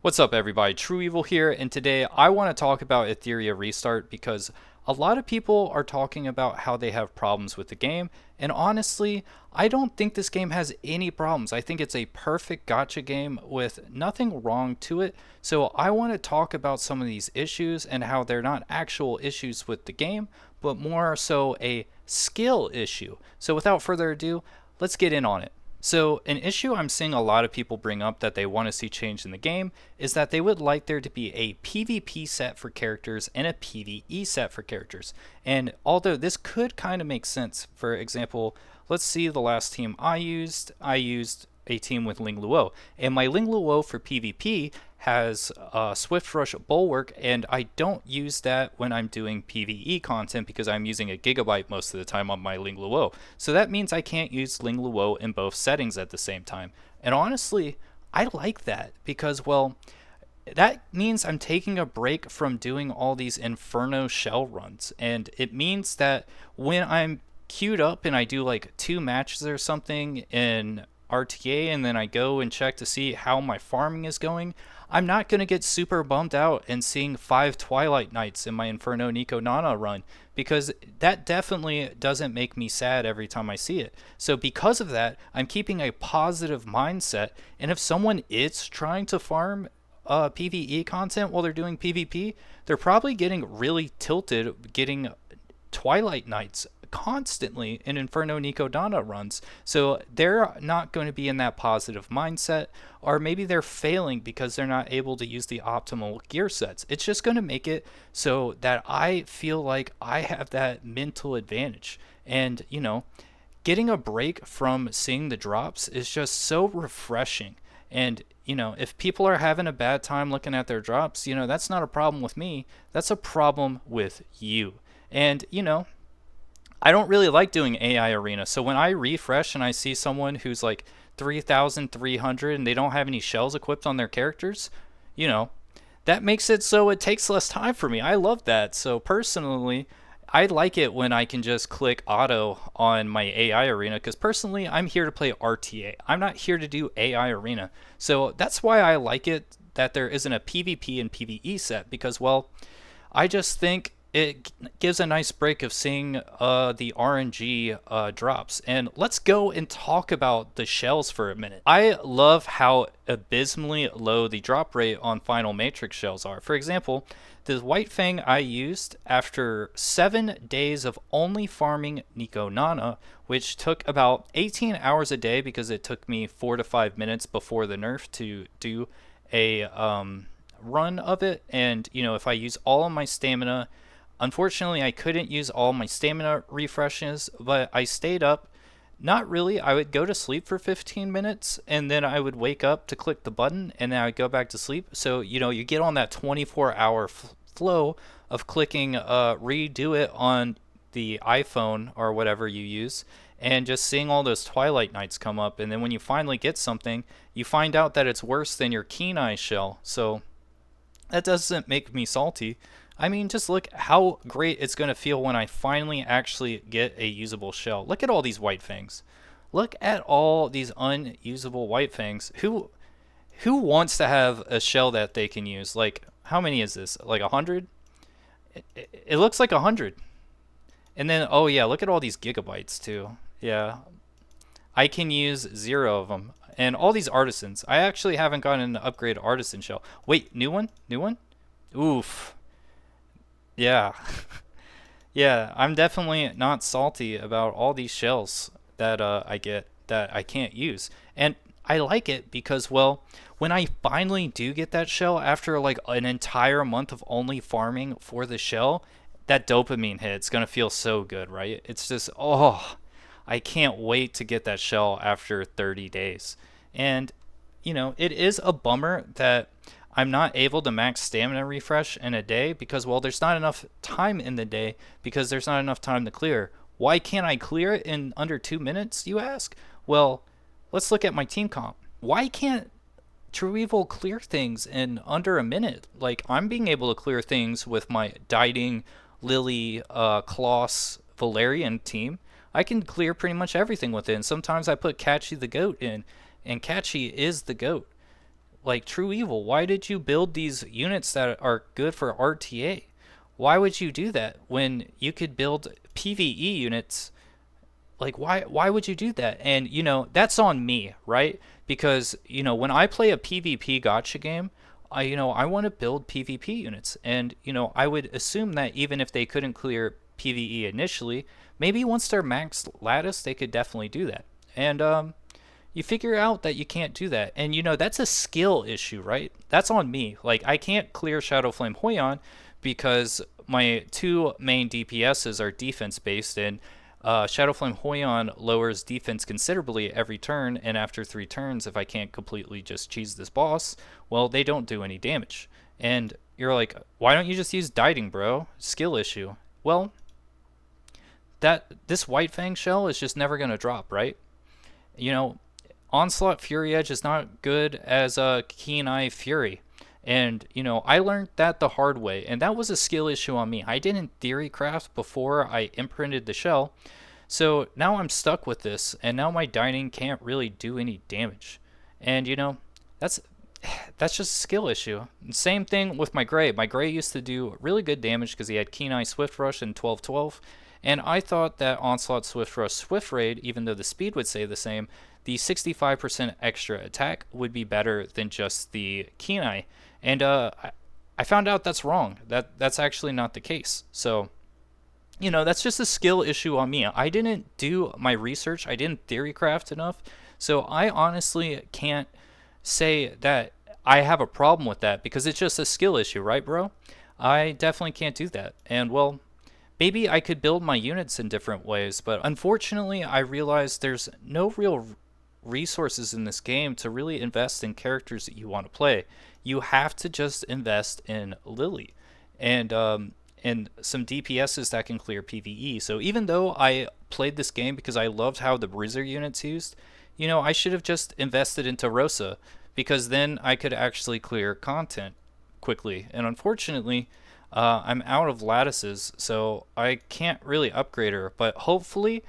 What's up, everybody? True Evil here, and today I want to talk about Etheria Restart because a lot of people are talking about how they have problems with the game, and honestly, I don't think this game has any problems. I think it's a perfect gacha game with nothing wrong to it, so I want to talk about some of these issues and how they're not actual issues with the game, but more so a skill issue. So without further ado, let's get in on it. So, an issue I'm seeing a lot of people bring up that they want to see changed in the game is that they would like there to be a PvP set for characters and a PvE set for characters. And although this could kind of make sense, for example, let's see the last team I used a team with Ling Luo, and my Ling Luo for PvP has Swift Rush Bulwark, and I don't use that when I'm doing PvE content because I'm using a Gigabyte most of the time on my Ling Luo. So that means I can't use Ling Luo in both settings at the same time. And honestly, I like that because, well, that means I'm taking a break from doing all these Inferno shell runs. And it means that when I'm queued up and I do like 2 matches or something in RTA and then I go and check to see how my farming is going, I'm not going to get super bummed out and seeing 5 Twilight Nights in my Inferno Nico Nana run because that definitely doesn't make me sad every time I see it. So because of that, I'm keeping a positive mindset, and if someone is trying to farm PvE content while they're doing PvP, they're probably getting really tilted, getting Twilight Nights constantly in Inferno Nico Dana runs. So they're not going to be in that positive mindset, or maybe they're failing because they're not able to use the optimal gear sets. It's just going to make it so that I feel like I have that mental advantage. And, getting a break from seeing the drops is just so refreshing. And, if people are having a bad time looking at their drops, that's not a problem with me. That's a problem with you. And, I don't really like doing AI Arena. So when I refresh and I see someone who's like 3,300 and they don't have any shells equipped on their characters, you know, that makes it so it takes less time for me. I love that. So personally, I like it when I can just click auto on my AI Arena because personally, I'm here to play RTA. I'm not here to do AI Arena. So that's why I like it that there isn't a PvP and PvE set because, well, I just think it gives a nice break of seeing the RNG drops. And let's go and talk about the shells for a minute. I love how abysmally low the drop rate on Final Matrix shells are. For example, the White Fang I used after 7 days of only farming Nico Nana, which took about 18 hours a day because it took me 4 to 5 minutes before the nerf to do a run of it. And, if I use all of my stamina, unfortunately, I couldn't use all my stamina refreshes, but I stayed up. Not really. I would go to sleep for 15 minutes, and then I would wake up to click the button, and then I would go back to sleep. So, you get on that 24-hour flow of clicking redo it on the iPhone or whatever you use, and just seeing all those Twilight Nights come up. And then when you finally get something, you find out that it's worse than your Keen Eye shell. So that doesn't make me salty. I mean, just look how great it's going to feel when I finally actually get a usable shell. Look at all these White Fangs. Look at all these unusable White Fangs. Who wants to have a shell that they can use? Like, how many is this? Like 100? It looks like 100. And then, oh yeah, look at all these gigabytes too. Yeah, I can use 0 of them. And all these artisans. I actually haven't gotten an upgrade artisan shell. Wait, new one? New one? Oof. Yeah. Yeah, I'm definitely not salty about all these shells that I get that I can't use. And I like it because, well, when I finally do get that shell after like an entire month of only farming for the shell, that dopamine hit, it's going to feel so good, right? It's just, oh, I can't wait to get that shell after 30 days. And, it is a bummer that I'm not able to max stamina refresh in a day because, well, there's not enough time in the day because there's not enough time to clear. Why can't I clear it in under 2 minutes, you ask? Well, let's look at my team comp. Why can't True Evil clear things in under a minute? Like, I'm being able to clear things with my Dieting, Lily, Kloss, Valerian team. I can clear pretty much everything with it. And sometimes I put Catchy the Goat in, and Catchy is the GOAT. like True Evil, why did you build these units that are good for RTA? Why would you do that when you could build PvE units? Like why would you do that? And that's on me, right? Because when I play a PvP gacha game, I want to build PvP units, and I would assume that even if they couldn't clear PvE initially, maybe once they're max lattice, they could definitely do that. And you figure out that you can't do that, and that's a skill issue, right? That's on me. Like, I can't clear Shadowflame Hoyon because my two main DPSs are defense based, and Shadowflame Hoyon lowers defense considerably every turn, and after 3 turns, if I can't completely just cheese this boss, well, they don't do any damage. And you're like, why don't you just use Dieting, bro? Skill issue. Well, this White Fang shell is just never going to drop, right? You know, Onslaught Fury Edge is not good as a Keen Eye Fury. And, I learned that the hard way, and that was a skill issue on me. I didn't theory craft before I imprinted the shell, so now I'm stuck with this, and now my dining can't really do any damage. And, that's that's just a skill issue. Same thing with my Gray. My Gray used to do really good damage because he had Keen Eye Swift Rush and 12-12, and I thought that Onslaught Swift Rush Swift Raid, even though the speed would stay the same, the 65% extra attack would be better than just the Keen Eye. And I found out that's wrong. That's actually not the case. So, that's just a skill issue on me. I didn't do my research. I didn't theory craft enough. So I honestly can't say that I have a problem with that because it's just a skill issue, right, bro? I definitely can't do that. And, well, maybe I could build my units in different ways, but unfortunately I realized there's no real resources in this game to really invest in characters that you want to play. You have to just invest in Lily and some DPSs that can clear PvE. So even though I played this game because I loved how the Bruiser units used, I should have just invested into Rosa because then I could actually clear content quickly. And unfortunately, I'm out of lattices, so I can't really upgrade her. But hopefully,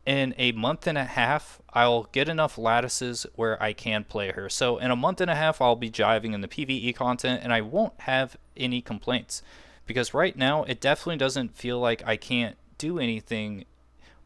in a month and a half, I'll get enough lattices where I can play her. So in a month and a half, I'll be jiving in the PvE content, and I won't have any complaints. Because right now, it definitely doesn't feel like I can't do anything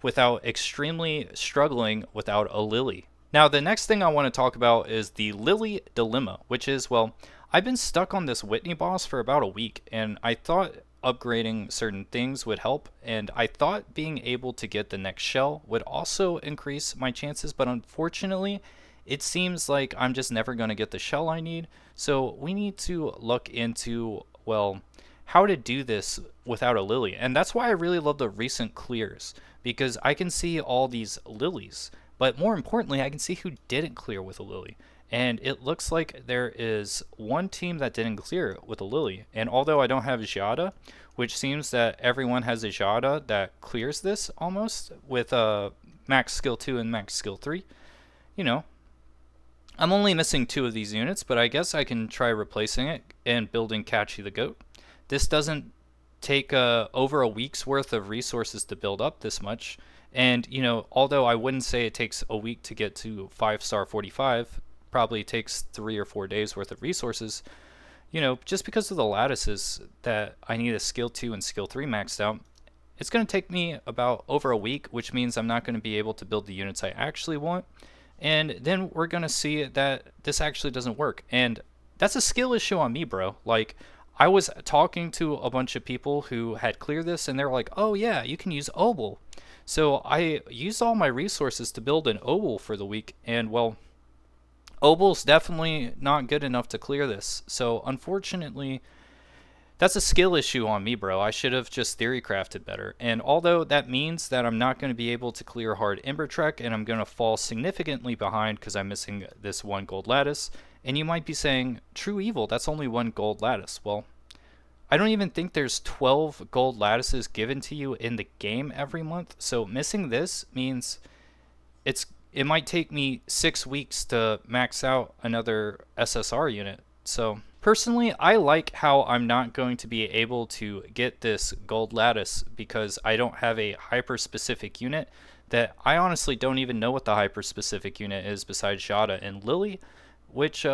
without extremely struggling without a Lily. Now, the next thing I want to talk about is the Lily Dilemma, which is, well, I've been stuck on this Whitney boss for about a week, and I thought upgrading certain things would help, and I thought being able to get the next shell would also increase my chances, but unfortunately, it seems like I'm just never going to get the shell I need, so we need to look into, well, how to do this without a Lily. And that's why I really love the recent clears, because I can see all these Lilies, but more importantly, I can see who didn't clear with a Lily. And it looks like there is one team that didn't clear with a Lily. And although I don't have Jada, which seems that everyone has a Jada that clears this almost with max skill 2 and max skill 3, I'm only missing 2 of these units, but I guess I can try replacing it and building Catchy the Goat. This doesn't take over a week's worth of resources to build up this much. And, although I wouldn't say it takes a week to get to 5-star 45, probably takes 3 or 4 days worth of resources, just because of the lattices that I need a skill 2 and skill 3 maxed out, it's going to take me about over a week, which means I'm not going to be able to build the units I actually want. And then we're going to see that this actually doesn't work. And that's a skill issue on me, bro. Like, I was talking to a bunch of people who had cleared this, and they were like, oh yeah, you can use Obel. So I used all my resources to build an Obel for the week, and, well, Obel's definitely not good enough to clear this. So unfortunately, that's a skill issue on me, bro. I should have just theory crafted better. And although that means that I'm not going to be able to clear hard Ember Trek, and I'm going to fall significantly behind because I'm missing this 1 gold lattice, and you might be saying, True Evil, that's only 1 gold lattice. Well, I don't even think there's 12 gold lattices given to you in the game every month. So missing this means it might take me 6 weeks to max out another SSR unit. So personally, I like how I'm not going to be able to get this gold lattice because I don't have a hyper-specific unit that I honestly don't even know what the hyper-specific unit is besides Jada and Lily, which,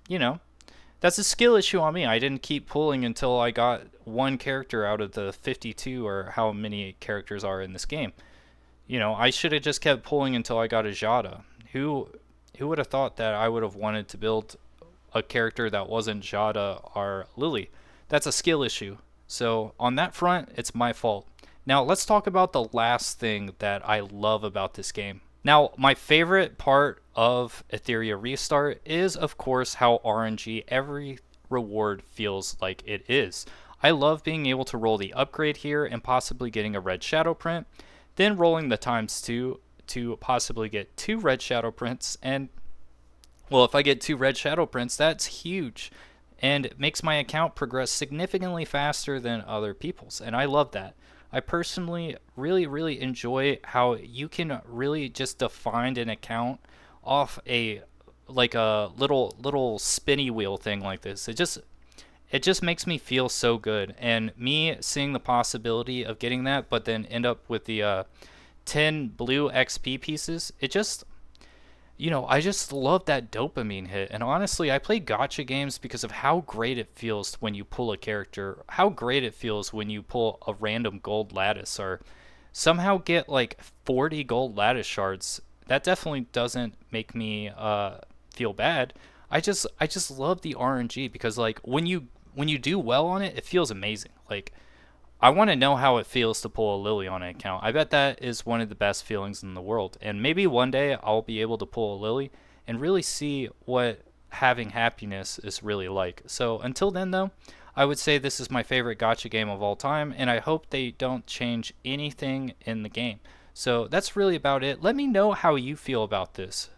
you know, that's a skill issue on me. I didn't keep pulling until I got one character out of the 52 or how many characters are in this game. I should have just kept pulling until I got a Jada. Who who would have thought that I would have wanted to build a character that wasn't Jada or Lily? That's a skill issue. So on that front, it's my fault. Now let's talk about the last thing that I love about this game. Now, my favorite part of Etheria Restart is, of course, how RNG every reward feels like it is. I love being able to roll the upgrade here and possibly getting a red shadow print, then rolling the times 2 to possibly get 2 red shadow prints. And, well, if I get 2 red shadow prints, that's huge. And it makes my account progress significantly faster than other people's. And I love that. I personally really enjoy how you can really just define an account off a like a little spinny wheel thing like this. It just makes me feel so good, and me seeing the possibility of getting that but then end up with the 10 blue XP pieces, I just love that dopamine hit. And honestly, I play gacha games because of how great it feels when you pull a character, how great it feels when you pull a random gold lattice or somehow get like 40 gold lattice shards. That definitely doesn't make me feel bad. I just love the RNG because like when you do well on it, it feels amazing. Like I want to know how it feels to pull a Lily on an account. I bet that is one of the best feelings in the world. And maybe one day I'll be able to pull a Lily and really see what having happiness is really like. So until then, though, I would say this is my favorite gacha game of all time, and I hope they don't change anything in the game. So that's really about it. Let me know how you feel about this.